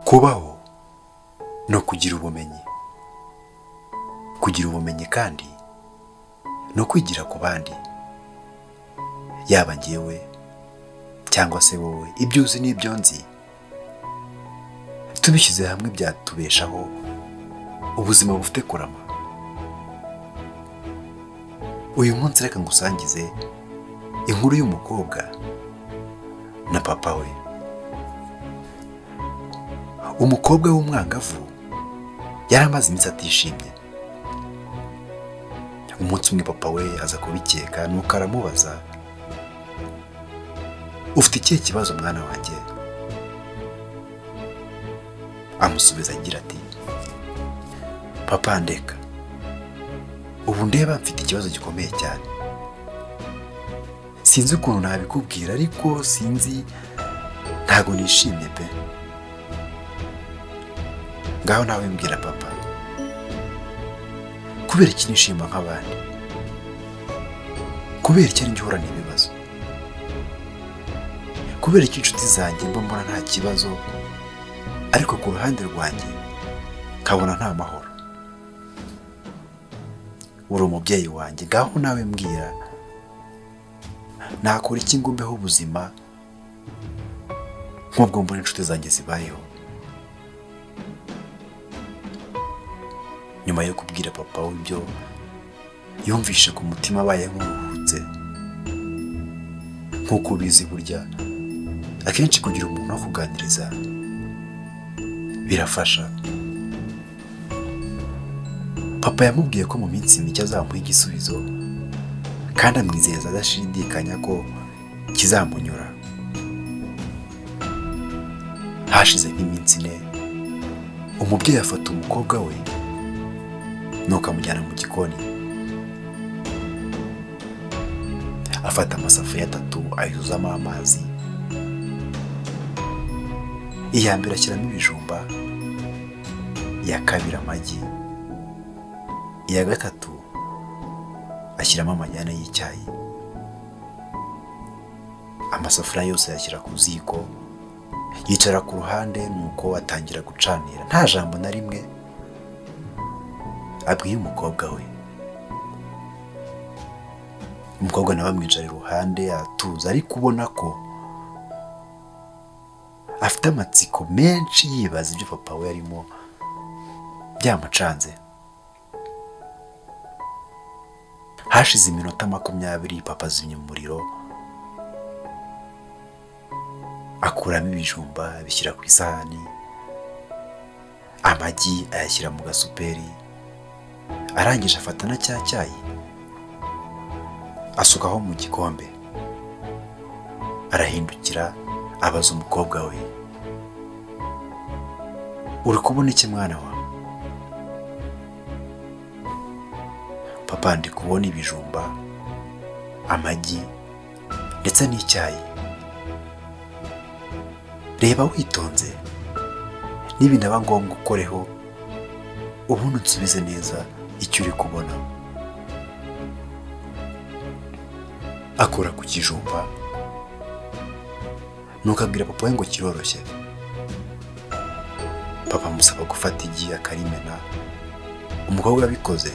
kubaho no kugira ubumenyi. Kugira ubumenyi kandi no kwigira ku bandi, yaba njyewe cyangwa se wowe. Ibyo uzi n'ibyo nzi tubishyize hamwe byatubeshaho ubuzima bufite kurama. Uyu munsi reka ngusangize inkuru y'umukobwa na papa we. Umukobwa w'umwangavu yari amaze iminsi atishimye. Umunsi umwe papa we aza kubikeka, nuko aramubaza, ufite ikihe kibazo mwana wanjye? Amusubiza agira ati, papa ndeka, ubu ndeba mfite ikibazo gikomeye cyane. Sinzi ukuntu nabikubwira, ariko sinzi, ntago nishimye pe. Ngaho nawe mbwira papa, kubera iki nishima nk'abandi? Kubera iki ari njye uhorana ibibazo? Kubera iki inshuti zanjye mba mbona nta kibazo, ariko ku ruhande rwanjye nkabona nta mahoro? Uri umubyeyi wanjye, ngaho nawe mbwira, nakora iki ngo mbeho ubuzima nk'ubwo mbona inshuti zanjye zibayeho? Nyuma yo kubwira papa we ibyo, yumvishe ku mutima abaye nk'uruhutse. Nk'uko ubizi burya akenshi kugira umuntu wo kuganiriza birafasha. Papa yamubwiye ko mu minsi mike azamuha igisubizo, kandi amwizeza adashidikanya ko kizamunyura. Hashize nk'iminsi ine, umubyeyi afata umukobwa we nuko amujyana mu gikoni. Afata amasafuriya 3 ayuzamo amazi. Iya mbere ashyiramo ibijumba, iya kabiri amagi, iya gatatu ashyiramo amajyane y'icyayi. Amasafuriya yose ayashyira ku ziko, yicara ku ruhande, nuko atangira gucanira. Nta jambo na rimwe abwiye umukobwa we. Umukobwa nawe amwicara iruhande atuza, ariko ubona ko afite amatsiko menshi, yibaza ibyo papa we arimo byamucanze. Hashize iminota 20, papa azimya umuriro, akuramo ibijumba abishyira ku isahani, amagi ayashyira mu gasuperi. Arangije afata na cya cyayi asukaho mu gikombe. Arahindukira abaza umukobwa we, uri kubona iki mwana wa? Papa, ndi kubona ibijumba, amagi ndetse n'icyayi. Reba witonze, nibinaba ngombwa ukoreho, ubundi unsubize neza icyo uri kubona. Akora ku kijumba, nuko abwira papa we ngo kiroroshye. Papa amusaba gufata igi akarimena. Umukobwa abikoze,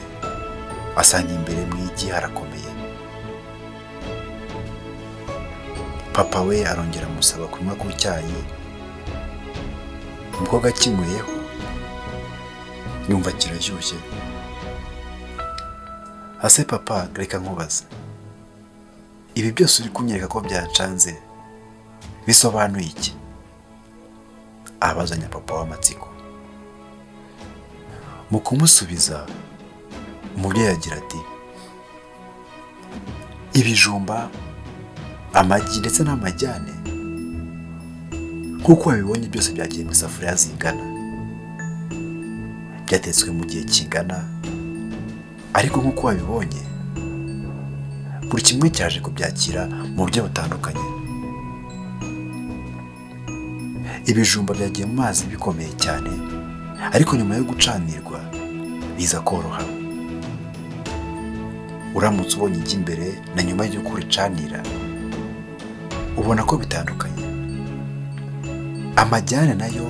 asanga imbere mu igi harakomeye. Papa we arongera amusaba kunywa ku cyayi. Umukobwa akinyweyeho yumva kirashyushye. Ase papa, reka nkubaza, ibi byose uri kunyereka ko byancanze bisobanuye iki? Abazanya papa w'amatsiko. Mu kumusubiza, umubyeyi agira ati, ibijumba, amagi ndetse n'amajyane, nk'uko wabibonye byose byagiye mu isafuriya zingana, byatetswe mu gihe kingana, ariko nk'uko wabibonye buri kimwe cyaje kubyakira mu buryo butandukanye. Ibijumba byagiye mu mazi bikomeye cyane, ariko nyuma yo gucanirwa biza koroha. Uramutse ubonye igi imbere na nyuma yo kuricanira, ubona ko bitandukanye. Amajyane nayo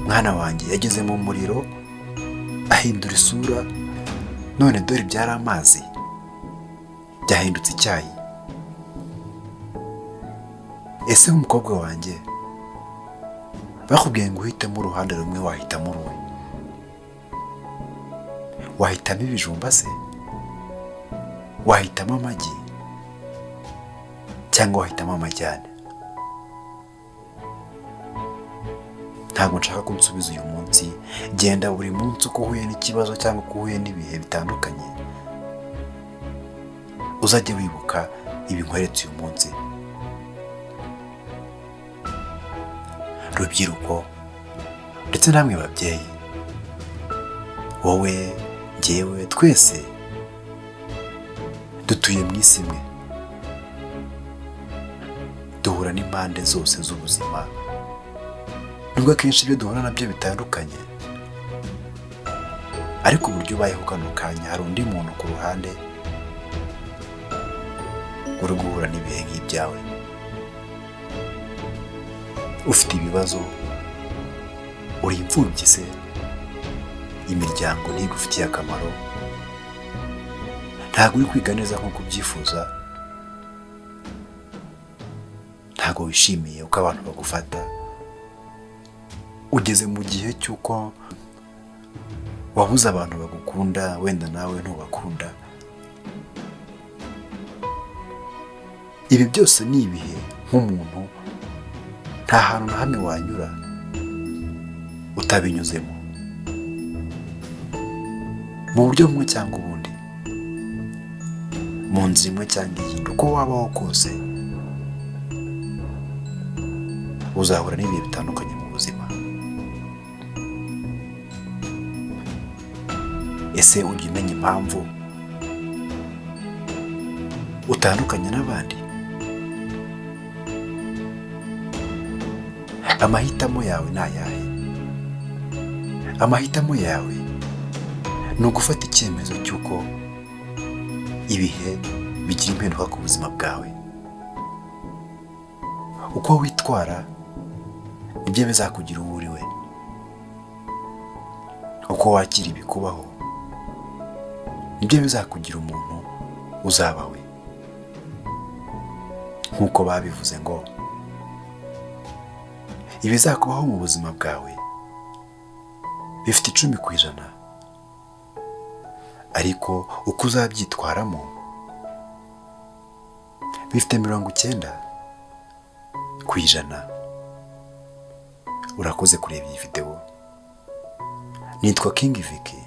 mwana wanjye yageze mu muriro ahindura isura, none dore byari amazi byahindutse icyayi. Ese umukobwa wanjye, bakubwiye ngo uhitemo uruhande rumwe, wahitamo uruhe? Wahitamo ibijumba se? Wahitamo amagi cyangwa wahitamo amajyane? Ntabwo nshaka ko unsubiza uyu munsi. Genda buri munsi uko uhuye n'ikibazo cyangwa uko uhuye n'ibihe bitandukanye, uzajye wibuka ibi nkweretse uyu munsi. Rubyiruko ndetse namwe babyeyi, wowe, njyewe, twese dutuye mu isi imwe, duhura n'impande zose z'ubuzima. Nubwo akenshi ibyo duhura nabyo bitandukanye, ariko uburyo ubayeho kano kanya, hari undi muntu ku ruhande uri guhura n'ibihe nk'ibyawe, ufite ibibazo, uri imfubyi se, imiryango ntigufitiye akamaro, ntabwo uri kwiga neza nk'uko ubyifuza, ntabwo wishimiye uko abantu bagufata, ugeze mu gihe cy'uko wabuze abantu bagukunda, wenda nawe ntubakunda. Ibi byose ni ibihe nk'umuntu, nta hantu na hamwe wanyura utabinyuzemo, mu buryo bumwe cyangwa ubundi, mu nzira imwe cyangwa iyindi. Uko wabaho kose uzahura n'ibihe bitandukanye mu buzima. Ese ujya umenya impamvu utandukanye n'abandi? Amahitamo yawe ni ayahe? Amahitamo yawe ni ugufata icyemezo cy'uko ibihe bigira impinduka ku buzima bwawe. Uko witwara nibyo bizakugira uwo uri we. Uko wakira ibikubaho nibyo bizakugira umuntu uzaba we. Nk'uko babivuze ngo ibizakubaho mu buzima bwawe bifite 10%, ariko uko uzabyitwaramo bifite 90%. Urakoze kureba iyi video. Nitwa King Vicky.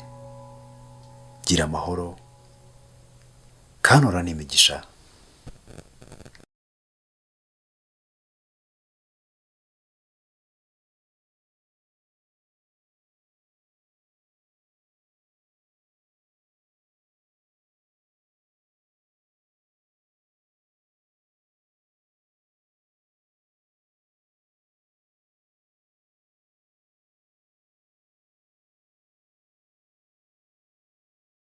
Gira amahoro kandi urane imigisha.